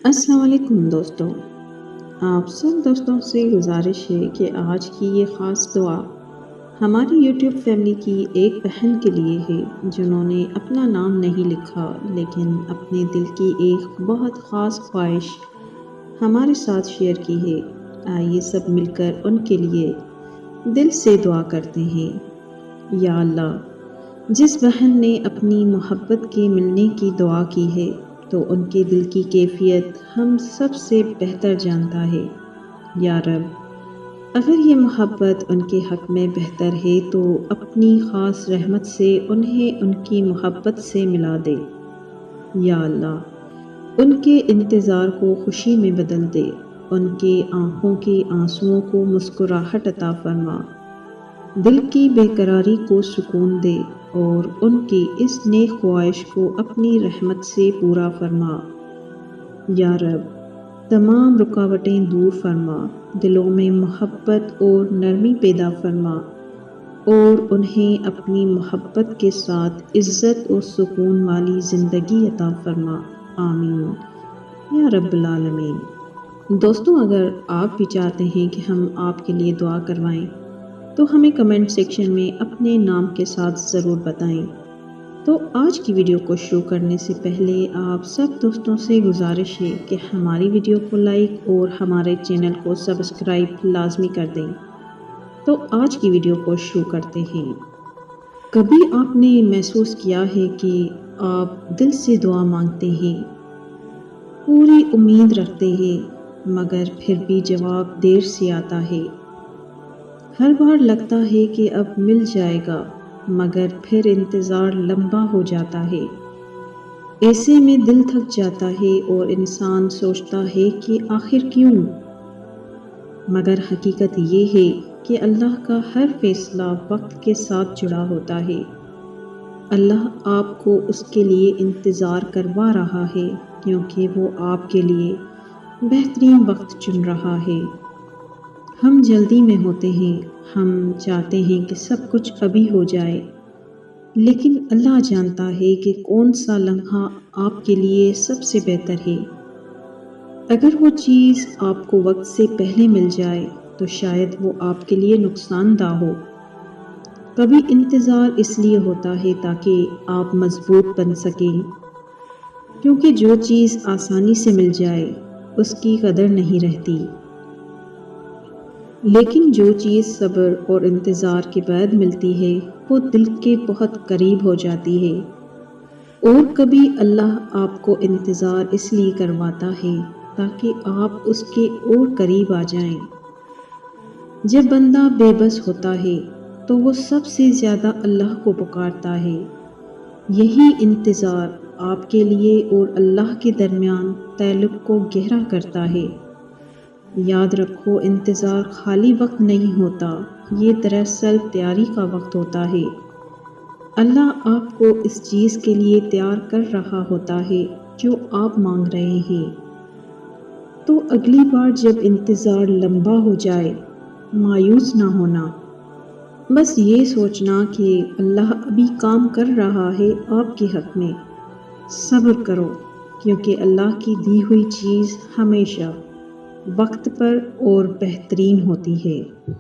السلام علیکم دوستوں، آپ سب دوستوں سے گزارش ہے کہ آج کی یہ خاص دعا ہماری یوٹیوب فیملی کی ایک بہن کے لیے ہے جنہوں نے اپنا نام نہیں لکھا لیکن اپنے دل کی ایک بہت خاص خواہش ہمارے ساتھ شیئر کی ہے۔ آئیے سب مل کر ان کے لیے دل سے دعا کرتے ہیں۔ یا اللہ، جس بہن نے اپنی محبت کے ملنے کی دعا کی ہے تو ان کے دل کی کیفیت ہم سب سے بہتر جانتا ہے۔ یا رب، اگر یہ محبت ان کے حق میں بہتر ہے تو اپنی خاص رحمت سے انہیں ان کی محبت سے ملا دے۔ یا اللہ، ان کے انتظار کو خوشی میں بدل دے، ان کے آنکھوں کے آنسوؤں کو مسکراہٹ عطا فرما، دل کی بے قراری کو سکون دے اور ان کی اس نیک خواہش کو اپنی رحمت سے پورا فرما۔ یا رب، تمام رکاوٹیں دور فرما، دلوں میں محبت اور نرمی پیدا فرما اور انہیں اپنی محبت کے ساتھ عزت اور سکون والی زندگی عطا فرما۔ آمین یا رب العالمین۔ دوستوں، اگر آپ بھی چاہتے ہیں کہ ہم آپ کے لیے دعا کروائیں تو ہمیں کمنٹ سیکشن میں اپنے نام کے ساتھ ضرور بتائیں۔ تو آج کی ویڈیو کو شروع کرنے سے پہلے آپ سب دوستوں سے گزارش ہے کہ ہماری ویڈیو کو لائک اور ہمارے چینل کو سبسکرائب لازمی کر دیں۔ تو آج کی ویڈیو کو شروع کرتے ہیں۔ کبھی آپ نے محسوس کیا ہے کہ آپ دل سے دعا مانگتے ہیں، پوری امید رکھتے ہیں، مگر پھر بھی جواب دیر سے آتا ہے؟ ہر بار لگتا ہے کہ اب مل جائے گا، مگر پھر انتظار لمبا ہو جاتا ہے۔ ایسے میں دل تھک جاتا ہے اور انسان سوچتا ہے کہ آخر کیوں؟ مگر حقیقت یہ ہے کہ اللہ کا ہر فیصلہ وقت کے ساتھ جڑا ہوتا ہے۔ اللہ آپ کو اس کے لیے انتظار کروا رہا ہے کیونکہ وہ آپ کے لیے بہترین وقت چن رہا ہے۔ ہم جلدی میں ہوتے ہیں، ہم چاہتے ہیں کہ سب کچھ ابھی ہو جائے، لیکن اللہ جانتا ہے کہ کون سا لمحہ آپ کے لیے سب سے بہتر ہے۔ اگر وہ چیز آپ کو وقت سے پہلے مل جائے تو شاید وہ آپ کے لیے نقصان دہ ہو۔ کبھی انتظار اس لیے ہوتا ہے تاکہ آپ مضبوط بن سکیں، کیونکہ جو چیز آسانی سے مل جائے اس کی قدر نہیں رہتی، لیکن جو چیز صبر اور انتظار کے بعد ملتی ہے وہ دل کے بہت قریب ہو جاتی ہے۔ اور کبھی اللہ آپ کو انتظار اس لیے کرواتا ہے تاکہ آپ اس کے اور قریب آ جائیں۔ جب بندہ بے بس ہوتا ہے تو وہ سب سے زیادہ اللہ کو پکارتا ہے۔ یہی انتظار آپ کے لیے اور اللہ کے درمیان تعلق کو گہرا کرتا ہے۔ یاد رکھو، انتظار خالی وقت نہیں ہوتا، یہ دراصل تیاری کا وقت ہوتا ہے۔ اللہ آپ کو اس چیز کے لیے تیار کر رہا ہوتا ہے جو آپ مانگ رہے ہیں۔ تو اگلی بار جب انتظار لمبا ہو جائے، مایوس نہ ہونا، بس یہ سوچنا کہ اللہ ابھی کام کر رہا ہے آپ کے حق میں۔ صبر کرو، کیونکہ اللہ کی دی ہوئی چیز ہمیشہ وقت پر اور بہترین ہوتی ہے۔